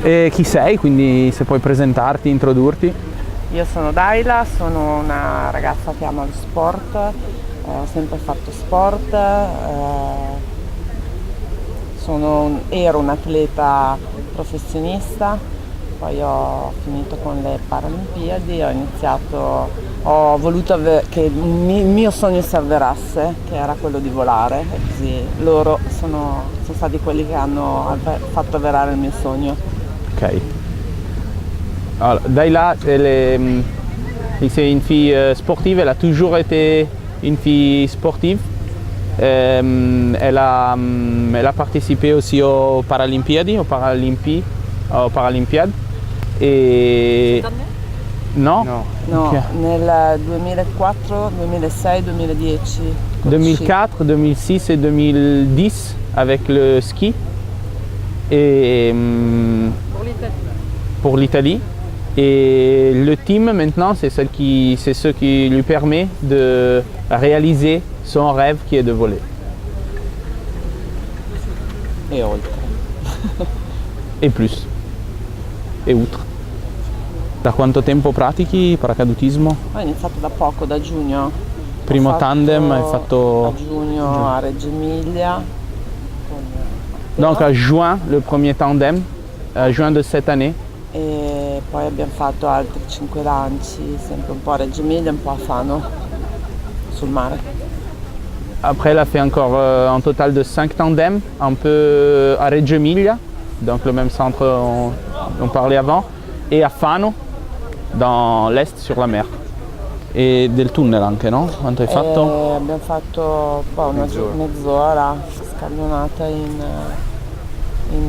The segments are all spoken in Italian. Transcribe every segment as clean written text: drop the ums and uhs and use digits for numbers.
E chi sei? Quindi se puoi presentarti, introdurti. Io sono Daila, sono una ragazza che ama lo sport, ho sempre fatto sport, ero un atleta professionista, poi ho finito con le Paralimpiadi, ho voluto che il mio sogno si avverasse, che era quello di volare, e così loro sono stati quelli che hanno fatto avverare il mio sogno. Ok. Alors, Daila, c'est une fille sportive, elle a toujours été une fille sportive. Elle a participé aussi aux Paralympiadi, aux Paralympiades. Et... No? No, Okay. nel 2004, 2006, 2010. 2004, 2006 et 2010 avec le ski. Et pour l'Italie. Et le team maintenant, c'est ce qui lui permet de réaliser son rêve qui est de voler. E oltre. Et plus. Et outre. Da quanto tempo pratichi paracadutismo? Ho iniziato da poco, da giugno. Primo tandem hai fatto... A giugno a Reggio Emilia. Donc à juin, le premier tandem, à juin de cette année. E poi abbiamo fatto altri 5 lanci, sempre un po' a Reggio Emilia, un po' a Fano, sul mare. Après, elle a fait encore un total de 5 tandems, un peu à Reggio Emilia, donc le même centre dont on parlait avant, et à Fano, dans l'est sur la mer. E del tunnel anche, no? Quanto hai fatto? Abbiamo fatto mezz'ora scaglionata in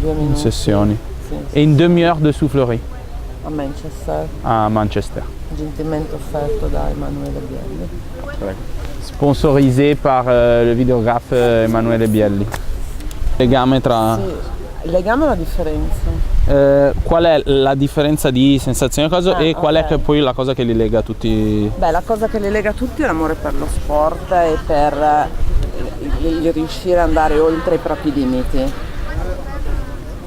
2 minuti. In sessioni. Sì. E une demi-heure de soufflerie A Manchester, a Manchester. gentilmente offerto da Emanuele Bielli. Sponsorisé par le videographe Emanuele Bielli. Legame tra... Sì, il legame è la differenza. Qual è la differenza di sensazione e qual è ok. che poi la cosa che li lega tutti? Beh, la cosa che li lega tutti è l'amore per lo sport e per il riuscire ad andare oltre i propri limiti.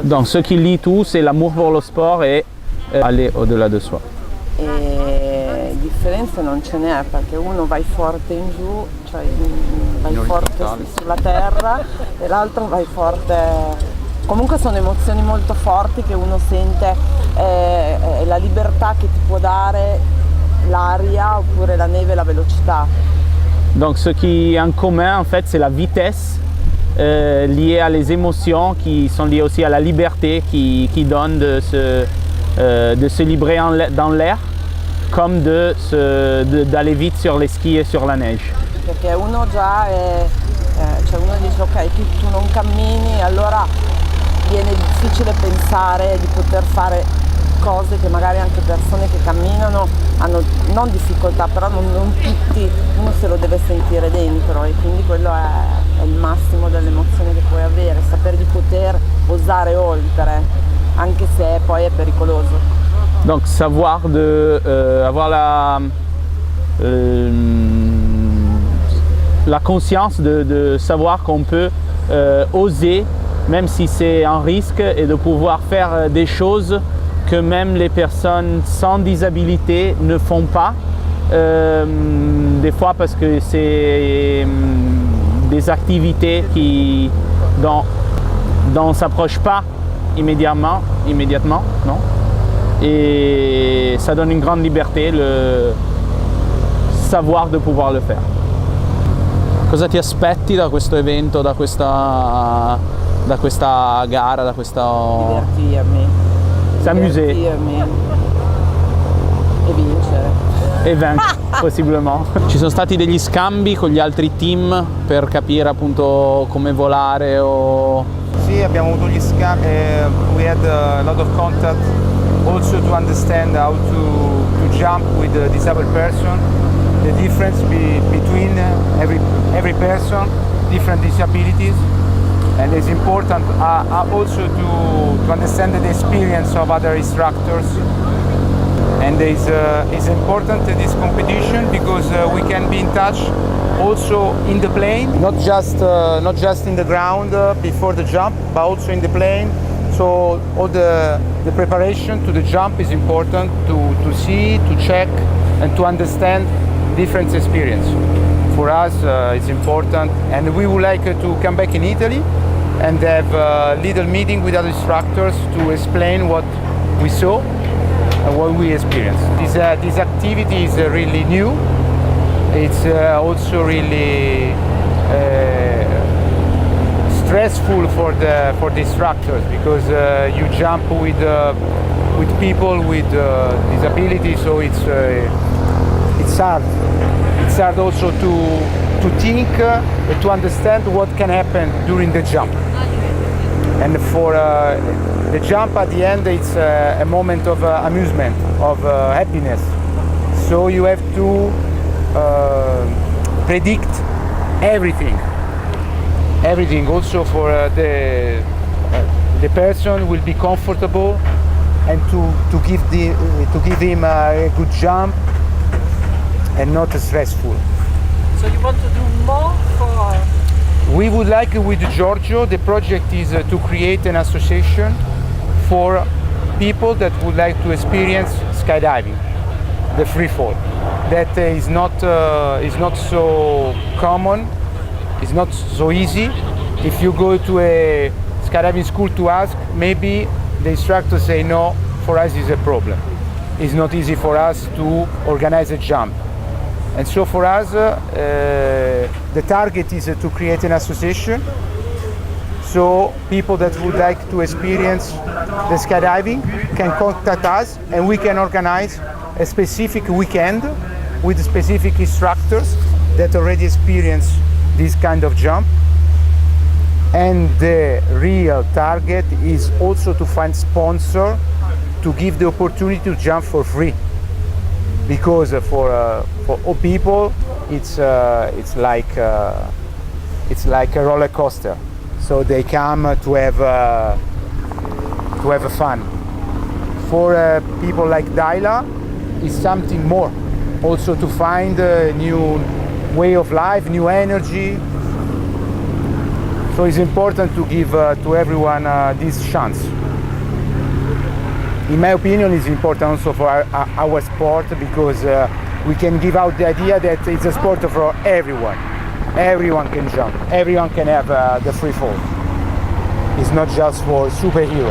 Donc ce qui lie tout, c'est l'amour pour le sport et aller au-delà de soi. E differenze non ce n'è, perché uno vai forte in giù, cioè vai forte sulla terra, e l'altro vai forte. Comunque sono emozioni molto forti che uno sente, la libertà che ti può dare l'aria oppure la neve e la velocità. Donc ce qui est en commun en fait, c'est la vitesse liée à les émotions qui sont liées aussi à la liberté qui donne de se libérer dans l'air comme d'aller vite sur les skis et sur la neige. Perché uno già cioè uno dice ok, tu non cammini, allora viene difficile pensare di poter fare cose che magari anche persone che camminano hanno non difficoltà, però non tutti, uno se lo deve sentire dentro, e quindi quello è il massimo dell'emozione che puoi avere, sapere di poter osare oltre, anche se poi è pericoloso. Donc savoir avoir la conscience de savoir qu'on peut oser même si c'est un risque, et de pouvoir faire des choses que même les personnes sans disabilité ne font pas, des fois parce que c'est des activités dont on ne s'approche pas immédiatement, non? Et ça donne une grande liberté, le savoir de pouvoir le faire. Cosa ti aspetti da questo evento, da questa gara, da questa... Divertirmi. S'amuser. Divertirmi. E vincere. E vaincre, possibilmente. Ci sono stati degli scambi con gli altri team per capire appunto come volare o... Sì, abbiamo avuto gli scambi, we had a lot of contact also to understand how to jump with a disabled person, the difference between every person, different disabilities, and it's important also to understand the experience of other instructors. And it's important this competition because we can be in touch also in the plane, not just in the ground before the jump, but also in the plane. So all the the preparation to the jump is important to see, to check, and to understand different experience. For us, it's important, and we would like to come back in Italy and have a little meeting with other instructors to explain what we saw and what we experienced. This activity is really new. It's also really stressful for the instructors, because you jump with people with disabilities, so it's hard. It's hard also to think, to understand what can happen during the jump. And for the jump at the end, it's a moment of amusement, of happiness. So you have to predict everything. Everything. Also for the person will be comfortable, and to give him a good jump and not stressful. So you want to do more for? We would like, with Giorgio, the project is to create an association for people that would like to experience skydiving, the free fall. That is not so common, it's not so easy. If you go to a skydiving school to ask, maybe the instructor say no, for us is a problem. It's not easy for us to organize a jump. And so for us, the target is to create an association, so people that would like to experience the skydiving can contact us, and we can organize a specific weekend with specific instructors that already experience this kind of jump. And the real target is also to find sponsor to give the opportunity to jump for free. Because for all people, it's like a roller coaster. So they come to have fun. For people like Daila, it's something more. Also to find a new way of life, new energy. So it's important to give to everyone this chance. In my opinion, it's important also for our sport, because we can give out the idea that it's a sport for everyone. Everyone can jump, everyone can have the free fall. It's not just for superhero.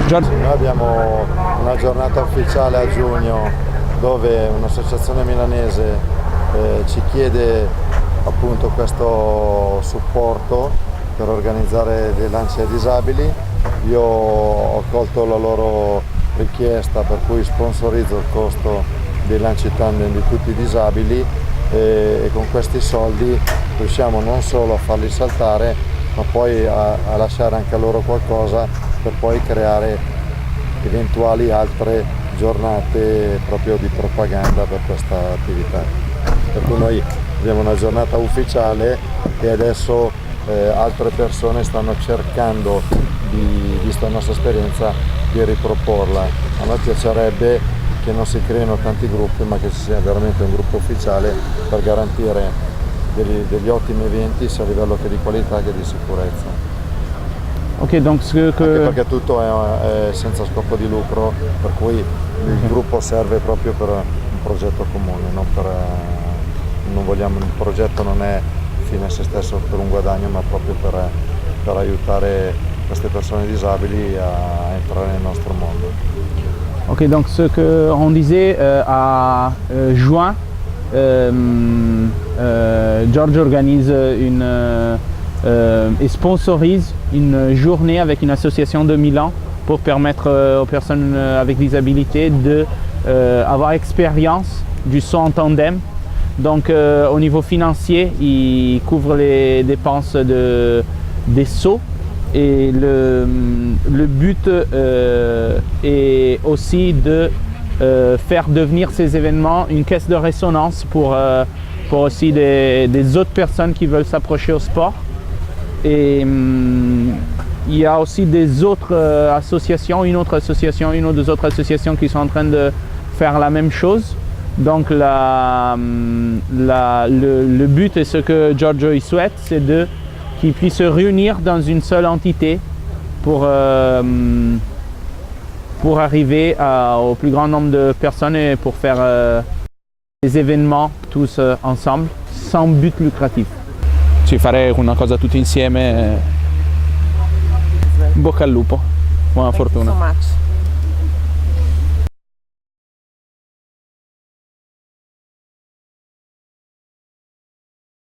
Noi abbiamo una giornata ufficiale a giugno dove un'associazione milanese ci chiede appunto questo supporto per organizzare dei lanci ai disabili. Io ho colto la loro richiesta, per cui sponsorizzo il costo dei lanci tandem di tutti i disabili, e con questi soldi riusciamo non solo a farli saltare, ma poi a lasciare anche a loro qualcosa per poi creare eventuali altre giornate proprio di propaganda per questa attività. Per cui noi abbiamo una giornata ufficiale e adesso altre persone stanno cercando, vista la nostra esperienza, di riproporla. A noi piacerebbe che non si creino tanti gruppi, ma che ci sia veramente un gruppo ufficiale per garantire degli ottimi eventi, sia a livello che di qualità che di sicurezza. Ok, donc Anche perché tutto è senza scopo di lucro, per cui il gruppo serve proprio per un progetto comune, il progetto non è fine a se stesso per un guadagno, ma proprio per aiutare queste persone disabili a entrare nel nostro mondo. Ok, donc ce qu'on disait à juin, Giorgio organise et sponsorise une journée avec une association de Milan pour permettre aux personnes avec disabilité d'avoir expérience du saut en tandem. Donc au niveau financier, il couvre les dépenses des sauts, et le but est aussi de faire devenir ces événements une caisse de résonance pour aussi des autres personnes qui veulent s'approcher au sport. Et il y a aussi des autres associations, une ou deux autres associations qui sont en train de faire la même chose. Donc le but et ce que Giorgio y souhaite, c'est qui puissent se réunir dans une seule entité pour arriver au plus grand nombre de personnes et pour faire des événements tous ensemble, sans but lucratif. Sì, fare una cosa tutti insieme. In bocca al lupo, buona Thank you fortuna. so much.